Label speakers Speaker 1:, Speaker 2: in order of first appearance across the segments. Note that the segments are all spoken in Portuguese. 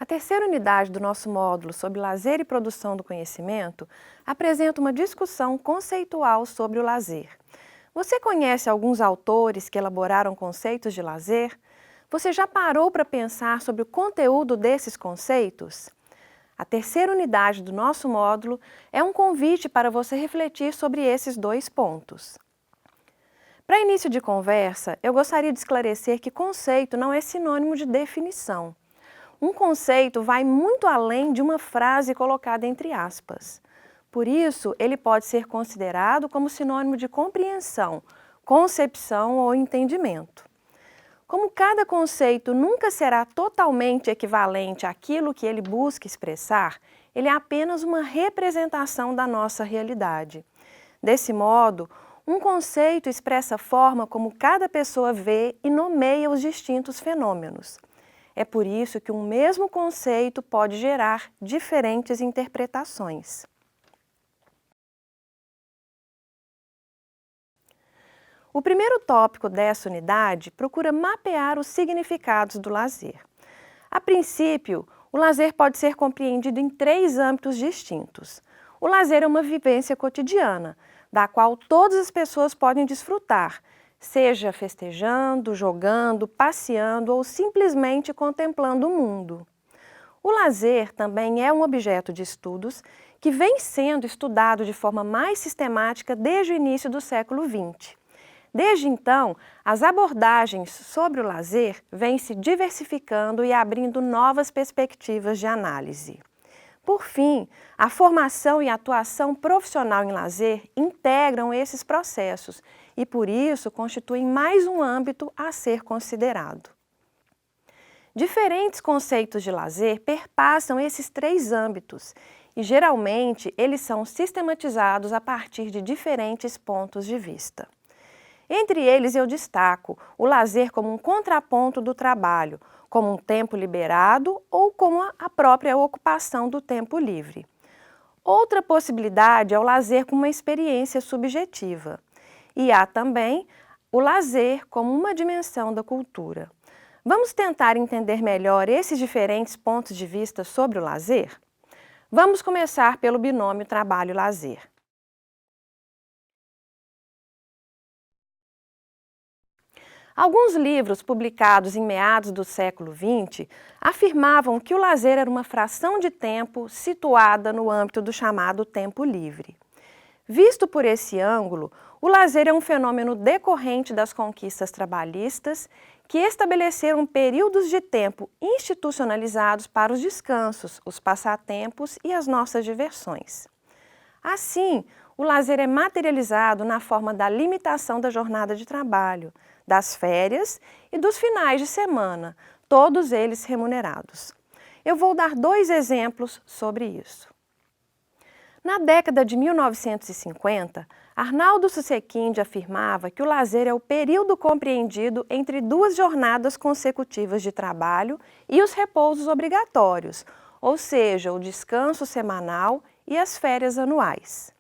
Speaker 1: A terceira unidade do nosso módulo sobre lazer e produção do conhecimento apresenta uma discussão conceitual sobre o lazer. Você conhece alguns autores que elaboraram conceitos de lazer? Você já parou para pensar sobre o conteúdo desses conceitos? A terceira unidade do nosso módulo é um convite para você refletir sobre esses dois pontos. Para início de conversa, eu gostaria de esclarecer que conceito não é sinônimo de definição. Um conceito vai muito além de uma frase colocada entre aspas. Por isso, ele pode ser considerado como sinônimo de compreensão, concepção ou entendimento. Como cada conceito nunca será totalmente equivalente àquilo que ele busca expressar, ele é apenas uma representação da nossa realidade. Desse modo, um conceito expressa a forma como cada pessoa vê e nomeia os distintos fenômenos. É por isso que um mesmo conceito pode gerar diferentes interpretações. O primeiro tópico dessa unidade procura mapear os significados do lazer. A princípio, o lazer pode ser compreendido em três âmbitos distintos. O lazer é uma vivência cotidiana, da qual todas as pessoas podem desfrutar, seja festejando, jogando, passeando ou simplesmente contemplando o mundo. O lazer também é um objeto de estudos que vem sendo estudado de forma mais sistemática desde o início do século XX. Desde então, as abordagens sobre o lazer vêm se diversificando e abrindo novas perspectivas de análise. Por fim, a formação e a atuação profissional em lazer integram esses processos e, por isso, constituem mais um âmbito a ser considerado. Diferentes conceitos de lazer perpassam esses três âmbitos e, geralmente, eles são sistematizados a partir de diferentes pontos de vista. Entre eles, eu destaco o lazer como um contraponto do trabalho, como um tempo liberado ou como a própria ocupação do tempo livre. Outra possibilidade é o lazer como uma experiência subjetiva. E há também o lazer como uma dimensão da cultura. Vamos tentar entender melhor esses diferentes pontos de vista sobre o lazer? Vamos começar pelo binômio trabalho-lazer. Alguns livros publicados em meados do século XX afirmavam que o lazer era uma fração de tempo situada no âmbito do chamado tempo livre. Visto por esse ângulo, o lazer é um fenômeno decorrente das conquistas trabalhistas que estabeleceram períodos de tempo institucionalizados para os descansos, os passatempos e as nossas diversões. Assim, o lazer é materializado na forma da limitação da jornada de trabalho, das férias e dos finais de semana, todos eles remunerados. Eu vou dar dois exemplos sobre isso. Na década de 1950, Arnaldo Susequinde afirmava que o lazer é o período compreendido entre duas jornadas consecutivas de trabalho e os repousos obrigatórios, ou seja, o descanso semanal e as férias anuais.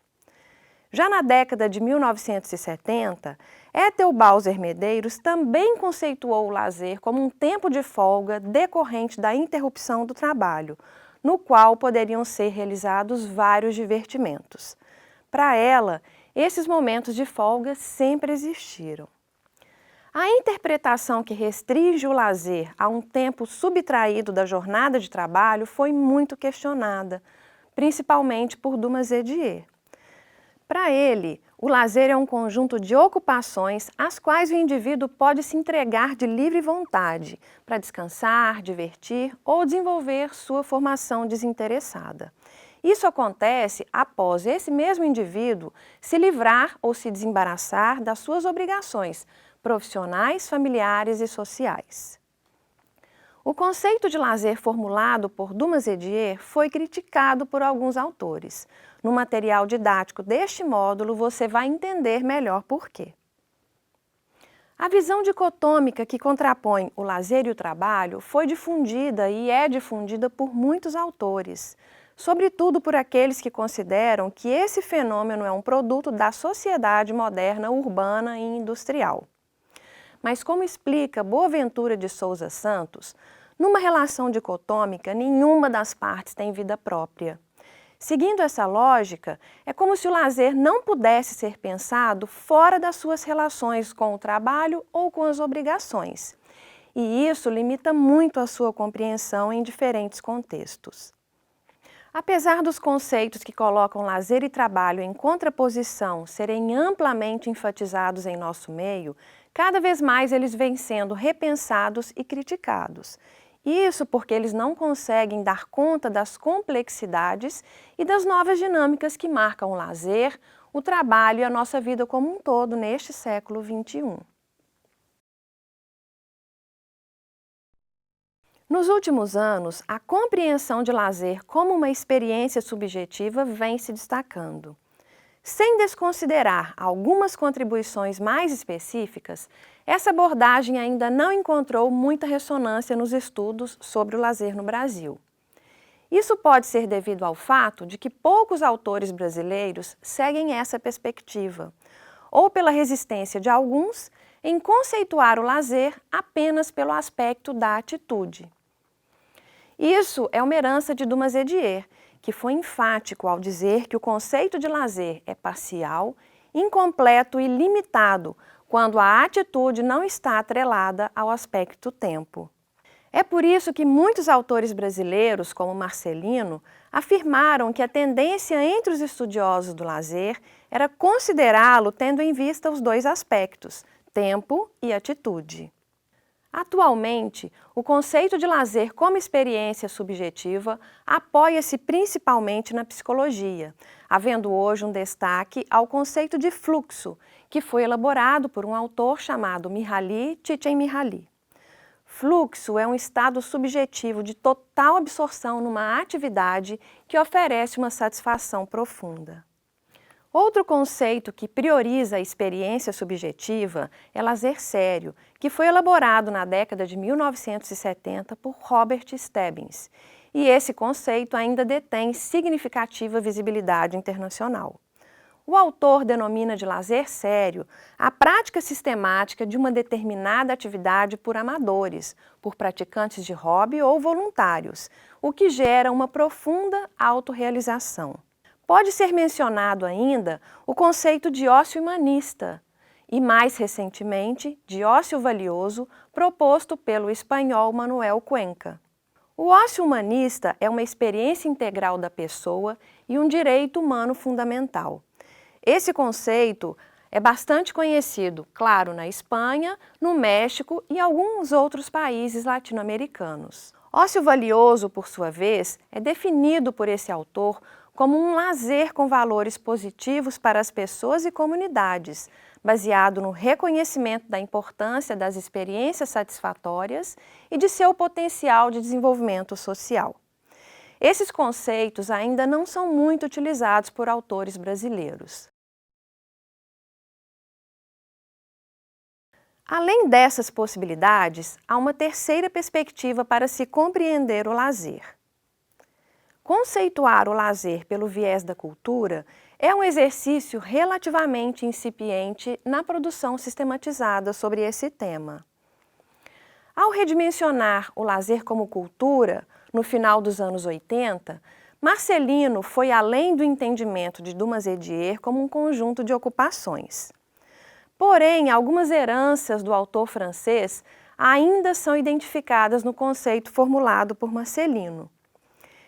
Speaker 1: Já na década de 1970, Ethelbauser Medeiros também conceituou o lazer como um tempo de folga decorrente da interrupção do trabalho, no qual poderiam ser realizados vários divertimentos. Para ela, esses momentos de folga sempre existiram. A interpretação que restringe o lazer a um tempo subtraído da jornada de trabalho foi muito questionada, principalmente por Dumas-Edier. Para ele, o lazer é um conjunto de ocupações às quais o indivíduo pode se entregar de livre vontade para descansar, divertir ou desenvolver sua formação desinteressada. Isso acontece após esse mesmo indivíduo se livrar ou se desembaraçar das suas obrigações profissionais, familiares e sociais. O conceito de lazer formulado por Dumas-Edier foi criticado por alguns autores. No material didático deste módulo, você vai entender melhor por quê. A visão dicotômica que contrapõe o lazer e o trabalho foi difundida e é difundida por muitos autores, sobretudo por aqueles que consideram que esse fenômeno é um produto da sociedade moderna, urbana e industrial. Mas como explica Boaventura de Souza Santos, Numa relação dicotômica, nenhuma das partes tem vida própria. Seguindo essa lógica, é como se o lazer não pudesse ser pensado fora das suas relações com o trabalho ou com as obrigações. E isso limita muito a sua compreensão em diferentes contextos. Apesar dos conceitos que colocam lazer e trabalho em contraposição serem amplamente enfatizados em nosso meio, cada vez mais eles vêm sendo repensados e criticados. Isso porque eles não conseguem dar conta das complexidades e das novas dinâmicas que marcam o lazer, o trabalho e a nossa vida como um todo neste século XXI. Nos últimos anos, a compreensão de lazer como uma experiência subjetiva vem se destacando. Sem desconsiderar algumas contribuições mais específicas, essa abordagem ainda não encontrou muita ressonância nos estudos sobre o lazer no Brasil. Isso pode ser devido ao fato de que poucos autores brasileiros seguem essa perspectiva, ou pela resistência de alguns em conceituar o lazer apenas pelo aspecto da atitude. Isso é uma herança de Dumas Edier, que foi enfático ao dizer que o conceito de lazer é parcial, incompleto e limitado quando a atitude não está atrelada ao aspecto tempo. É por isso que muitos autores brasileiros, como Marcelino, afirmaram que a tendência entre os estudiosos do lazer era considerá-lo tendo em vista os dois aspectos, tempo e atitude. Atualmente, o conceito de lazer como experiência subjetiva apoia-se principalmente na psicologia, havendo hoje um destaque ao conceito de fluxo, que foi elaborado por um autor chamado Mihaly Csikszentmihalyi. Fluxo é um estado subjetivo de total absorção numa atividade que oferece uma satisfação profunda. Outro conceito que prioriza a experiência subjetiva é lazer sério, que foi elaborado na década de 1970 por Robert Stebbins, e esse conceito ainda detém significativa visibilidade internacional. O autor denomina de lazer sério a prática sistemática de uma determinada atividade por amadores, por praticantes de hobby ou voluntários, o que gera uma profunda autorrealização. Pode ser mencionado ainda o conceito de ócio humanista e, mais recentemente, de ócio valioso, proposto pelo espanhol Manuel Cuenca. O ócio humanista é uma experiência integral da pessoa e um direito humano fundamental. Esse conceito é bastante conhecido, claro, na Espanha, no México e alguns outros países latino-americanos. Ócio valioso, por sua vez, é definido por esse autor como um lazer com valores positivos para as pessoas e comunidades, baseado no reconhecimento da importância das experiências satisfatórias e de seu potencial de desenvolvimento social. Esses conceitos ainda não são muito utilizados por autores brasileiros. Além dessas possibilidades, há uma terceira perspectiva para se compreender o lazer. Conceituar o lazer pelo viés da cultura é um exercício relativamente incipiente na produção sistematizada sobre esse tema. Ao redimensionar o lazer como cultura, no final dos anos 80, Marcelino foi além do entendimento de Dumas Edier como um conjunto de ocupações. Porém, algumas heranças do autor francês ainda são identificadas no conceito formulado por Marcelino.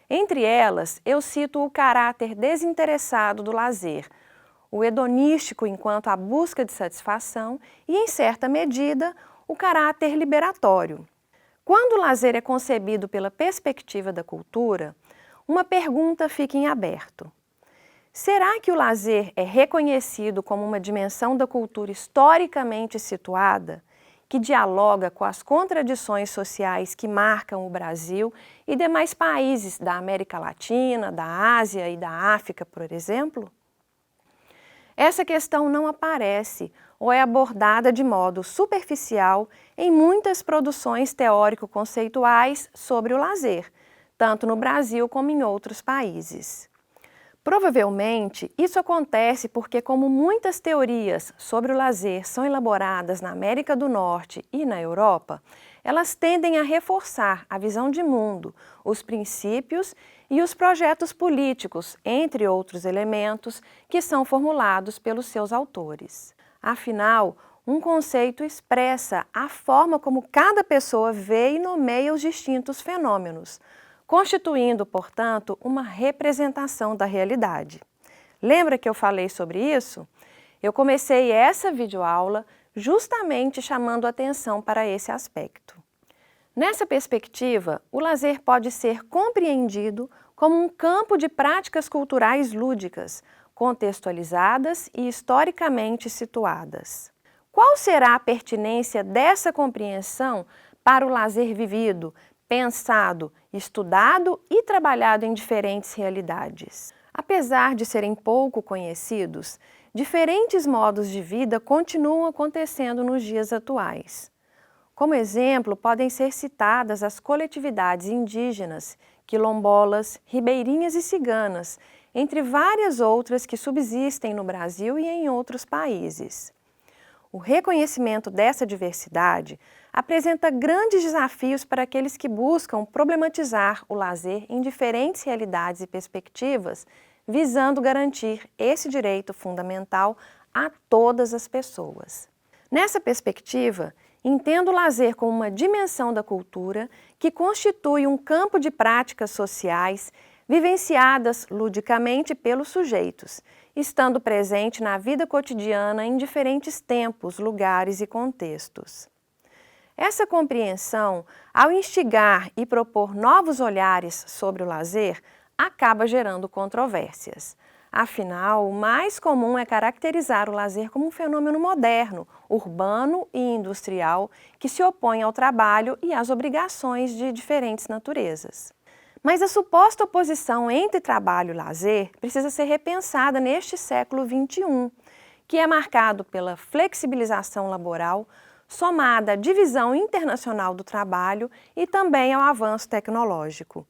Speaker 1: Entre elas, eu cito o caráter desinteressado do lazer, o hedonístico enquanto a busca de satisfação e, em certa medida, o caráter liberatório. Quando o lazer é concebido pela perspectiva da cultura, uma pergunta fica em aberto. Será que o lazer é reconhecido como uma dimensão da cultura historicamente situada, que dialoga com as contradições sociais que marcam o Brasil e demais países da América Latina, da Ásia e da África, por exemplo? Essa questão não aparece ou é abordada de modo superficial em muitas produções teórico-conceituais sobre o lazer, tanto no Brasil como em outros países. Provavelmente, isso acontece porque, como muitas teorias sobre o lazer são elaboradas na América do Norte e na Europa, elas tendem a reforçar a visão de mundo, os princípios e os projetos políticos, entre outros elementos, que são formulados pelos seus autores. Afinal, um conceito expressa a forma como cada pessoa vê e nomeia os distintos fenômenos, constituindo, portanto, uma representação da realidade. Lembra que eu falei sobre isso? Eu comecei essa videoaula justamente chamando atenção para esse aspecto. Nessa perspectiva, o lazer pode ser compreendido como um campo de práticas culturais lúdicas, contextualizadas e historicamente situadas. Qual será a pertinência dessa compreensão para o lazer vivido, pensado, estudado e trabalhado em diferentes realidades? Apesar de serem pouco conhecidos, diferentes modos de vida continuam acontecendo nos dias atuais. Como exemplo, podem ser citadas as coletividades indígenas, quilombolas, ribeirinhas e ciganas, entre várias outras que subsistem no Brasil e em outros países. O reconhecimento dessa diversidade apresenta grandes desafios para aqueles que buscam problematizar o lazer em diferentes realidades e perspectivas, visando garantir esse direito fundamental a todas as pessoas. Nessa perspectiva, entendo o lazer como uma dimensão da cultura que constitui um campo de práticas sociais vivenciadas ludicamente pelos sujeitos, estando presente na vida cotidiana em diferentes tempos, lugares e contextos. Essa compreensão, ao instigar e propor novos olhares sobre o lazer, acaba gerando controvérsias. Afinal, o mais comum é caracterizar o lazer como um fenômeno moderno, urbano e industrial que se opõe ao trabalho e às obrigações de diferentes naturezas. Mas a suposta oposição entre trabalho e lazer precisa ser repensada neste século XXI, que é marcado pela flexibilização laboral, somada à divisão internacional do trabalho e também ao avanço tecnológico.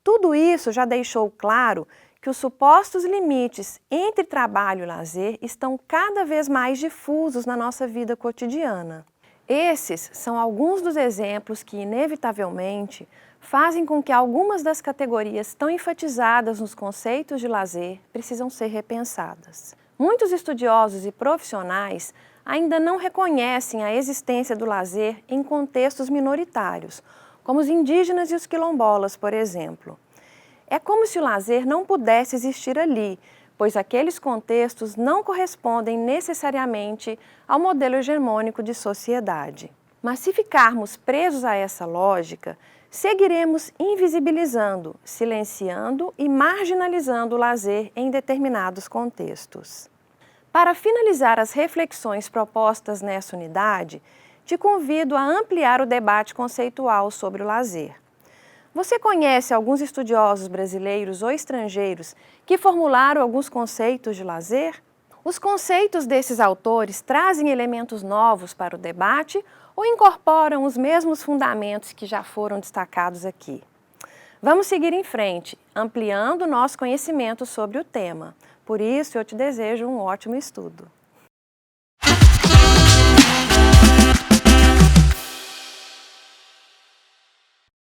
Speaker 1: Tudo isso já deixou claro que os supostos limites entre trabalho e lazer estão cada vez mais difusos na nossa vida cotidiana. Esses são alguns dos exemplos que, inevitavelmente, fazem com que algumas das categorias tão enfatizadas nos conceitos de lazer precisam ser repensadas. Muitos estudiosos e profissionais ainda não reconhecem a existência do lazer em contextos minoritários, como os indígenas e os quilombolas, por exemplo. É como se o lazer não pudesse existir ali, pois aqueles contextos não correspondem necessariamente ao modelo hegemônico de sociedade. Mas se ficarmos presos a essa lógica, seguiremos invisibilizando, silenciando e marginalizando o lazer em determinados contextos. Para finalizar as reflexões propostas nessa unidade, te convido a ampliar o debate conceitual sobre o lazer. Você conhece alguns estudiosos brasileiros ou estrangeiros que formularam alguns conceitos de lazer? Os conceitos desses autores trazem elementos novos para o debate ou incorporam os mesmos fundamentos que já foram destacados aqui? Vamos seguir em frente, ampliando nosso conhecimento sobre o tema. Por isso, eu te desejo um ótimo estudo.